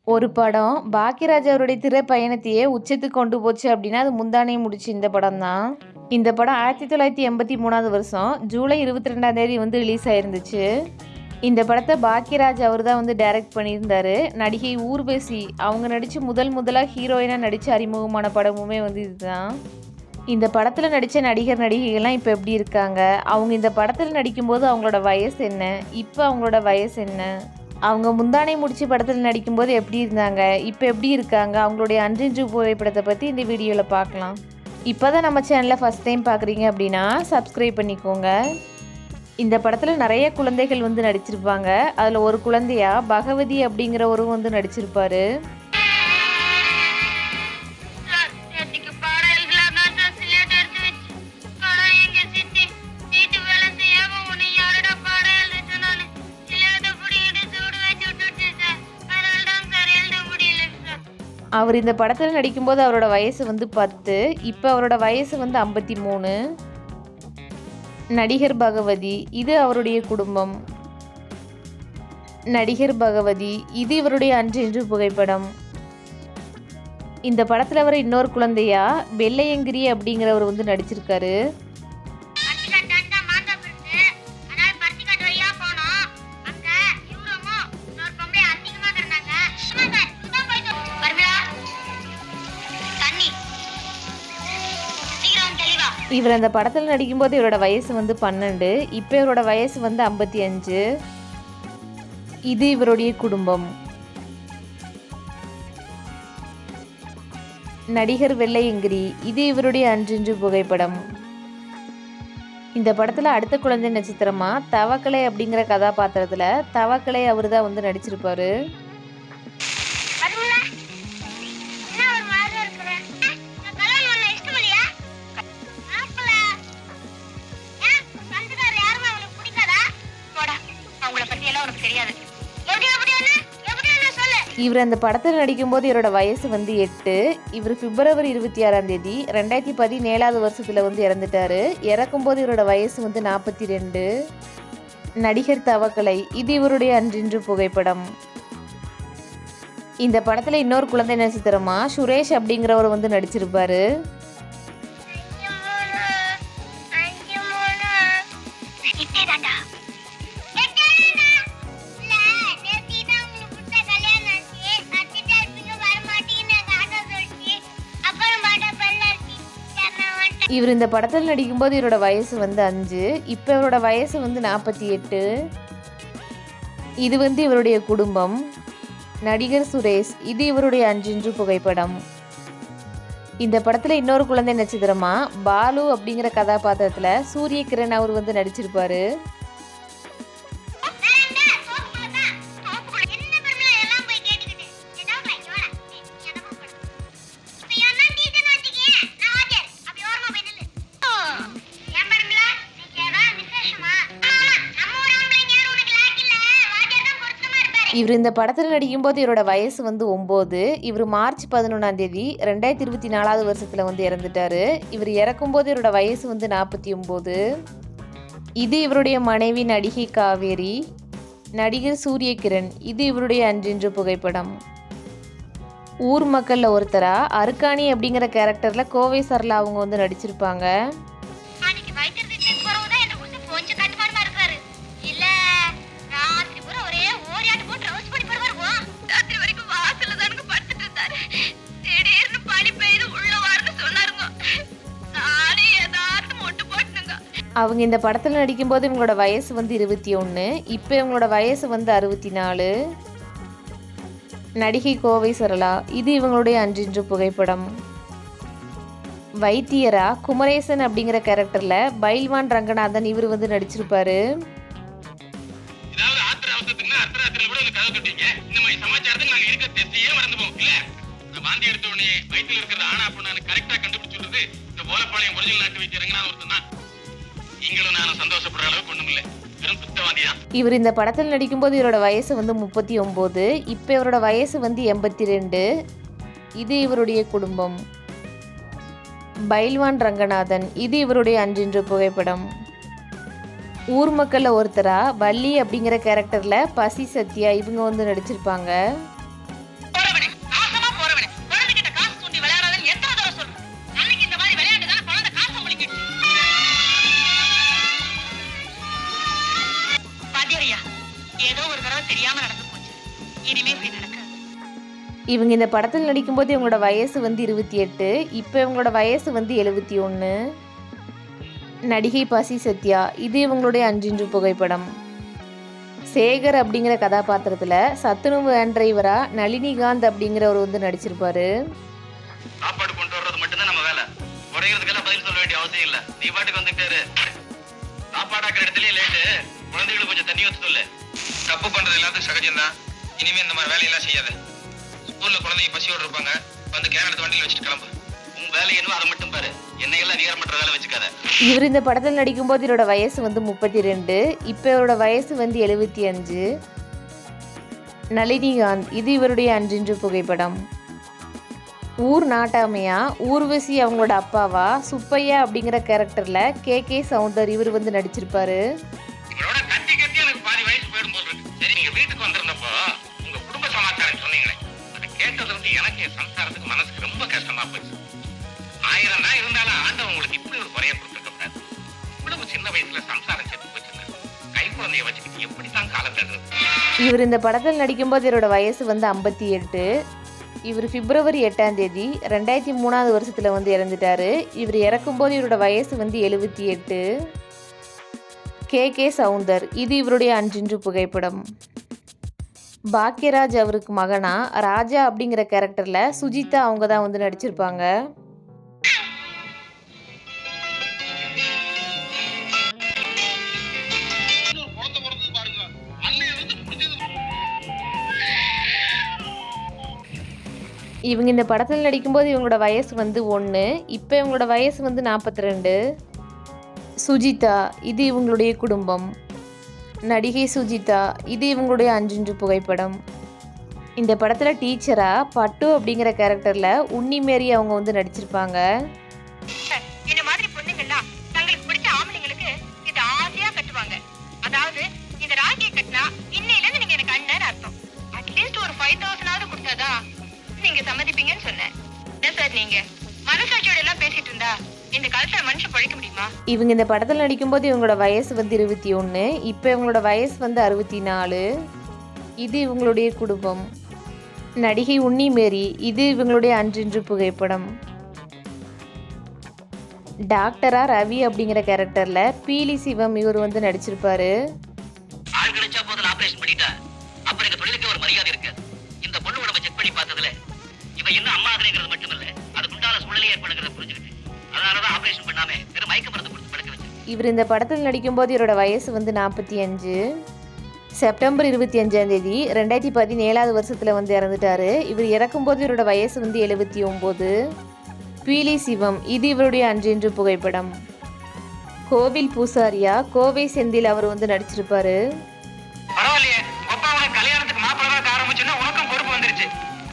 ஒரு படம் பாக்கியராஜ் அவருடைய திரைப்பயணத்தையே உச்சத்துக்கு கொண்டு போச்சு அப்படின்னா அது முந்தானை முடிச்சு இந்த படம் தான். இந்த படம் 1983 வருஷம் ஜூலை 22 வந்து ரிலீஸ் ஆயிருந்துச்சு. இந்த படத்தை பாக்கியராஜ் அவர் தான் வந்து டைரக்ட் பண்ணியிருந்தாரு. நடிகை ஊர்வசி அவங்க நடித்து முதலாக ஹீரோயினாக நடித்து அறிமுகமான படமுமே வந்து இதுதான். இந்த படத்தில் நடித்த நடிகர் நடிகைகள்லாம் இப்போ எப்படி இருக்காங்க, அவங்க இந்த படத்தில் நடிக்கும்போது அவங்களோட வயசு என்ன, இப்போ அவங்களோட வயசு என்ன, அவங்க முந்தானை முடிச்சு படத்தில் நடிக்கும்போது எப்படி இருந்தாங்க, இப்போ எப்படி இருக்காங்க, அவங்களுடைய அன்றின்று புகைப்படத்தை பற்றி இந்த வீடியோவில் பார்க்கலாம். இப்போ தான் நம்ம சேனலில் ஃபஸ்ட் டைம் பார்க்குறீங்க அப்படின்னா சப்ஸ்கிரைப் பண்ணிக்கோங்க. இந்த படத்தில் நிறைய குழந்தைகள் வந்து நடிச்சிருப்பாங்க. அதில் ஒரு குழந்தையா பகவதி அப்படிங்கிறவரும் வந்து நடிச்சிருப்பாரு. அவர் இந்த படத்தில் நடிக்கும்போது அவரோட வயசு வந்து 10, இப்போ அவரோட வயசு வந்து 53. நடிகர் பகவதி இது அவருடைய குடும்பம். நடிகர் பகவதி இது இவருடைய அன்று புகைப்படம். இந்த படத்தில் வர இன்னொரு குழந்தையா வெள்ளையங்கிரி அப்படிங்கிறவர் வந்து நடிச்சிருக்காரு. இவர் அந்த படத்தில் நடிக்கும்போது இவரோட வயசு வந்து 12, இப்போ இவரோட வயசு வந்து 55. இது இவருடைய குடும்பம். நடிகர் வெள்ளையங்கிரி இது இவருடைய அன்று புகைப்படம். இந்த படத்தில் அடுத்த குழந்தை நட்சத்திரமா தவக்கலை அப்படிங்கிற கதாபாத்திரத்தில் தவக்கலை அவர் தான் வந்து நடிச்சிருப்பாரு. இவர் அந்த படத்தில் நடிக்கும்போது இவரோட வயசு வந்து 8. இவர் பிப்ரவரி 26 2017 வருஷத்தில் வந்து இறந்துட்டாரு. இறக்கும்போது இவரோட வயசு வந்து 42. நடிகர் தவக்கலை இது இவருடைய அன்று புகைப்படம். இந்த படத்தில் இன்னொரு குழந்தை நட்சத்திரமா சுரேஷ் அப்படிங்கிறவர் வந்து நடிச்சிருப்பாரு. இவர் இந்த படத்தில் நடிக்கும்போது இவரோட வயசு வந்து 5, இப்போ இவரோட வயசு வந்து 48. இது வந்து இவருடைய குடும்பம். நடிகர் சுரேஷ் இது இவருடைய அன்று புகைப்படம். இந்த படத்தில் இன்னொரு குழந்தை நட்சத்திரமா பாலு அப்படிங்கிற கதாபாத்திரத்தில் சூரியகிரண் அவர் வந்து நடிச்சிருப்பாரு. இவர் இந்த படத்தில் நடிக்கும்போது இவரோட வயசு வந்து 9. இவர் மார்ச் 11 2024 வருஷத்தில் வந்து இறந்துட்டாரு. இவர் இறக்கும்போது இவரோட வயசு வந்து 49. இது இவருடைய மனைவி நடிகை காவேரி. நடிகர் சூரியகிரண் இது இவருடைய அன்று புகைப்படம். ஊர் மக்களில் ஒருத்தரா அருக்காணி அப்படிங்கிற கேரக்டரில் கோவை சரளா அவங்க வந்து நடிச்சிருப்பாங்க. அவங்க இந்த படத்தில் நடிக்கும்போது இவங்களோட வயசு வந்து 21, இப்போ இவங்களோட வயசு வந்து 64. நடிகை கோவை சரளா இது இவங்களுடைய அன்று புகைப்படம். வைத்தியரா குமரேசன் அப்படிங்கிற கேரக்டரில் பைல்வான் ரங்கநாதன் இவர் வந்து நடிச்சிருப்பாரு. இவர் இந்த படத்தில் நடிக்கும்போது இவரோட வயசு வந்து 39, இப்போ இவரோட வயசு வந்து 82. இது இவருடைய குடும்பம். பைல்வான் ரங்கநாதன் இது இவருடைய அன்று புகைப்படம். ஊர் மக்களில் ஒருத்தரா வள்ளி அப்படிங்கிற கேரக்டரில் பசி சத்யா இவங்க வந்து நடிச்சிருப்பாங்க. இனிமே இப்படி நடக்காது. இவங்க இந்த படத்தில் நடிக்கும்போது இவங்களோட வயசு வந்து 28. இப்போ இவங்களோட வயசு வந்து 71. நடிகை பசி சத்யா. இது இவங்களுடைய அன்றின்று புகைப்படம். சேகர் அப்படிங்கிற கதாபாத்திரத்தில் சத்துணவு வேன் டிரைவரா நளினிகாந்த் அப்படிங்கிறவர் வந்து நடிச்சிருப்பாரு. சாப்பாடு கொண்டு வர்றது மட்டும்தான் நம்ம வேலை. குறைகிறதுக்கெல்லாம் பதில் சொல்ல வேண்டிய அவசியம் இல்ல. நீ பாட்டுக்கு வந்துட்டாரு. சாப்பாடாக்குற இடத்துலயே லேட்டு. குழந்தைகளுக்கு கொஞ்சம் தண்ணி ஊத்து சொல்லு. தப்பு பண்றது எல்லாத்துக்கும் சகஜம்தான். இனிமே இந்த மாதிரி வேலையெல்லாம் செய்யாத. ஸ்கூல்ல குழந்தைங்க பசியோடு இருப்பாங்க. வந்து கேன் எடுத்து வண்டியில் வச்சுட்டு கிளம்பு. உன் வேலை என்னவோ அதை மட்டும் பாரு. என்னையெல்லாம் அதிகாரம் பண்ற வேலை வச்சுக்காத. இவர் இந்த படத்தில் நடிக்கும்போது இவரோட வயசு வந்து 32. இப்போ இவரோட வயசு வந்து 75. நளினிகாந்த். இது இவருடைய அன்றின்று புகைப்படம். ஊர் நாட்டாமையா ஊர்வசி அவங்களோட அப்பாவா சுப்பையா அப்படிங்கிற கேரக்டர்ல கே சவுந்தர் இவர் வந்து நடிச்சிருப்பாரு. இவரோட கத்தி கத்தி எனக்கு பாதி வயசு போயிடும் போல இருக்கு. சரி, நீங்க வீட்டுக்கு வந்திருந்தப்போ உங்க குடும்ப சமாச்சாரம் சொன்னீங்களே, அதை கேட்டது வந்து எனக்கு என் சம்சாரத்துக்கு மனசுக்கு ரொம்ப கஷ்டமா போச்சு. 1000 தான் இருந்தாலும் ஆண்டவன் உங்களுக்கு இப்படி ஒரு குறைய கொடுத்துருக்க கூடாது. இவ்வளவு சின்ன வயசுல சம்சாரம் செத்து போச்சுங்க. கை குழந்தைய வச்சுக்கிட்டு எப்படித்தான் காலம் தடுறது. இவர் இந்த படத்தில் நடிக்கும்போது இவரோட வயசு வந்து 58. இவர் பிப்ரவரி 8ஆம் தேதி 2003 வருஷத்தில் வந்து இறந்துட்டாரு. இவர் இறக்கும்போது இவரோட வயசு வந்து 78. கே சவுந்தர். இது இவருடைய அன்றின்று புகைப்படம். பாக்யராஜ் அவருக்கு மகனா ராஜா அப்படிங்கிற கேரக்டரில் சுஜிதா அவங்க தான் வந்து நடிச்சிருப்பாங்க. இவங்க இந்த படத்தில் நடிக்கும்போது இவங்களோட வயசு வந்து 1. இப்போ இவங்களோட வயசு வந்து 42. சுஜிதா. இது இவங்களுடைய குடும்பம். நடிகை சுஜிதா. இது இவங்களுடைய அன்றின்று புகைப்படம். இந்த படத்தில் டீச்சரா பட்டு அப்படிங்கிற கேரக்டரில் உன்னிமேரி அவங்க வந்து நடிச்சிருப்பாங்க. இந்த மாதிரி பொண்ணுங்கள்லாம் தங்களுக்கு பிடிச்ச ஆம்பளைங்களுக்கு இது ஆசையா கட்டுவாங்க. அதாவது இந்த ராகியை கட்டினா இன்னையில இருந்து நீங்க எனக்கு அண்ணன் அர்த்தம். அட்லீஸ்ட் ஒரு 5000 கொடுத்தாதா நீங்க சம்மதிப்பீங்கன்னு சொன்னேன். என்ன சார் நீங்க மனசாட்சியோட எல்லாம் பேசிட்டு இருந்தா இந்த காலத்துல மனுஷன் பழிக்க முடியுமா? இவங்க இந்த படத்தில் நடிக்கும்போது இவங்களோட வயசு வந்து 21. இப்போ இவங்களோட வயசு வந்து 64. இது இவங்களுடைய குடும்பம். நடிகை உன்னிமேரி. இது இவங்களுடைய அன்றின்று புகைப்படம். டாக்டரா ரவி அப்படிங்கிற கேரக்டர்ல பீலி சிவம் இவர் வந்து நடிச்சிருப்பாரு. ஆள் கிடைச்சா போதும் ஆபரேஷன் பண்ணிட்டா அப்புறம் இந்த தொழிலுக்கு ஒரு மரியாதை இருக்கு. இந்த பொண்ணு உடம்ப செக் பண்ணி பார்த்ததுல இவ என்ன அம்மா ஆகுறேங்கிறது மட்டும் இல்ல, அதுக்குண்டான சூழ்நிலை ஏற்படுங்கிறத புரிஞ்சுக்கிட்டு அதனாலதான் ஆபரேஷன் பண்ணாம வெறும் மயக்க மருந்து கொடுத்து படுக்க வச்சு. இவர் இந்த படத்தில் நடிக்கும்போது இவரோட வயசு வந்து 45. செப்டம்பர் 25ஆம் தேதி 2017 வருஷத்தில் வந்து இறந்துட்டாரு. இவர் இறக்கும்போது இவரோட வயசு வந்து 79. பீலி சிவம். இது இவருடைய அன்றின்று புகைப்படம். கோவில் பூசாரியா கோவை செந்தில் அவர் வந்து நடிச்சிருப்பாரு. பரவாயில்லையே, ஒப்பாவுக்கு கல்யாணத்துக்கு மாப்பிள்ளை தான் ஆரம்பிச்சுன்னா உனக்கும் பொறுப்பு வந்துருச்சு.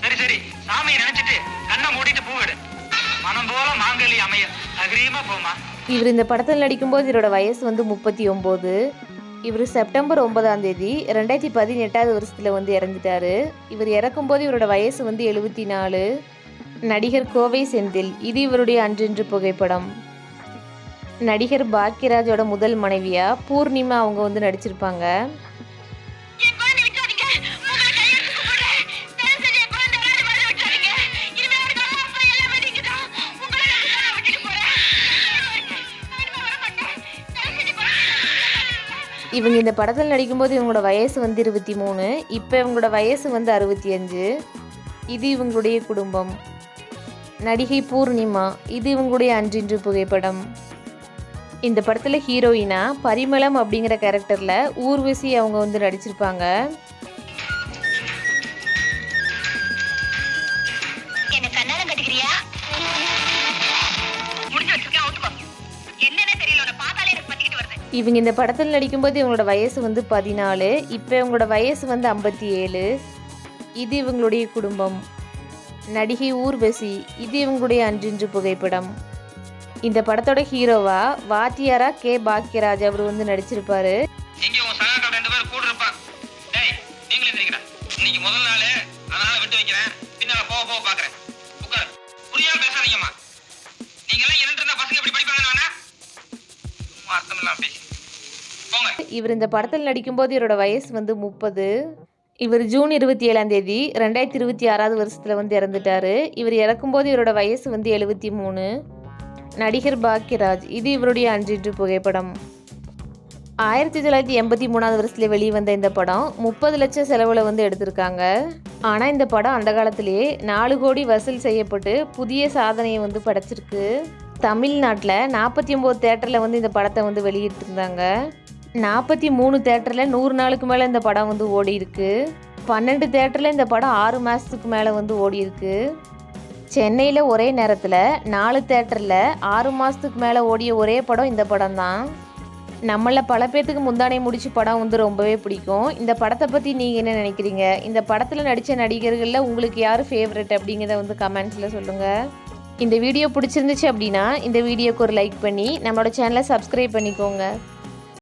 சரி சரி, சாமியை நினைச்சிட்டு கண்ணை மூடிட்டு பூவிடு. மனம் போல மாங்கலி அமைய அகிரீமா போமா. இவர் இந்த படத்தில் நடிக்கும்போது இவரோட வயசு வந்து 39. இவர் செப்டம்பர் 9ஆம் தேதி 2018 வருஷத்தில் வந்து இறந்துட்டாரு. இவர் இறக்கும்போது இவரோட வயசு வந்து 74. நடிகர் கோவை செந்தில். இது இவருடைய அன்றின்று புகைப்படம். நடிகர் பாக்யராஜோட முதல் மனைவியா பூர்ணிமா அவங்க வந்து நடிச்சிருப்பாங்க. இவங்க இந்த படத்தில் நடிக்கும்போது இவங்களோட வயசு வந்து 23. இப்போ இவங்களோட வயசு வந்து 65. இது இவங்களுடைய குடும்பம். நடிகை பூர்ணிமா. இது இவங்களுடைய அன்றின்று புகைப்படம். இந்த படத்தில் ஹீரோயினா பரிமளம் அப்படிங்கிற கேரக்டரில் ஊர்வசி அவங்க வந்து நடிச்சிருப்பாங்க. இவங்க இந்த படத்தில் நடிக்கும்போது இவங்களோட வயசு வந்து 14. இப்போ இவங்களோட வயசு வந்து 57. இது இவங்களுடைய குடும்பம். நடிகை ஊர்வசி. இது இவங்களுடைய அன்றின்று புகைப்படம். இந்த படத்தோட ஹீரோவா வாத்தியாரா பாக்யராஜ் அவர் வந்து நடிச்சிருப்பாரு. இங்க உங்க சகாக்கள் 2 பேர் கூட இருப்பாங்க. டேய், நீங்களே தெரியுங்க. இன்னைக்கு முதல் நாள், அதனால விட்டு வைக்கிறேன். பின்னால போக பாக்குறேன். உட்கார். புரியாம பேசாதீங்கம்மா. நீங்க எல்லாம் இரண்டு இருந்தா பசங்க எப்படி படிப்பாங்கன்னு வேணா அர்த்தம் இல்லாம பேசி. இவர் இந்த படத்தில் நடிக்கும்போது இவரோட வயசு வந்து 30. இவர் ஜூன் 27ஆம் தேதி 2026 வருஷத்தில் வந்து இறந்துட்டார். இவர் இறக்கும்போது இவரோட வயசு வந்து 73. நடிகர் பாக்யராஜ். இது இவருடைய அன்றிட்டு புகைப்படம். 1983 வருஷத்துல வெளிவந்த இந்த படம் 30 லட்சம் செலவில் வந்து எடுத்திருக்காங்க. ஆனால் இந்த படம் அந்த காலத்திலேயே 4 கோடி வசூல் செய்யப்பட்டு புதிய சாதனையை வந்து படைச்சிருக்கு. தமிழ்நாட்டில் 49 தேட்டரில் வந்து இந்த படத்தை வந்து வெளியிட்டிருந்தாங்க. 43 தேட்டரில் 100 நாளுக்கு மேலே இந்த படம் வந்து ஓடி இருக்கு. 12 தேட்டரில் இந்த படம் 6 மாதத்துக்கு மேலே வந்து ஓடி இருக்கு. சென்னையில் ஒரே நேரத்தில் 4 தேட்டரில் 6 மாதத்துக்கு மேலே ஓடிய ஒரே படம் இந்த படம் தான். நம்மள பல பேர்த்துக்கு முந்தானை முடிச்சு படம் வந்து ரொம்பவே பிடிக்கும். இந்த படத்தை பற்றி நீங்கள் என்ன நினைக்கிறீங்க? இந்த படத்தில் நடித்த நடிகர்களில் உங்களுக்கு யார் ஃபேவரட் அப்படிங்கிறத வந்து கமெண்ட்ஸில் சொல்லுங்கள். இந்த வீடியோ பிடிச்சிருந்துச்சு அப்படின்னா இந்த வீடியோக்கு ஒரு லைக் பண்ணி நம்மளோட சேனலை சப்ஸ்கிரைப் பண்ணிக்கோங்க.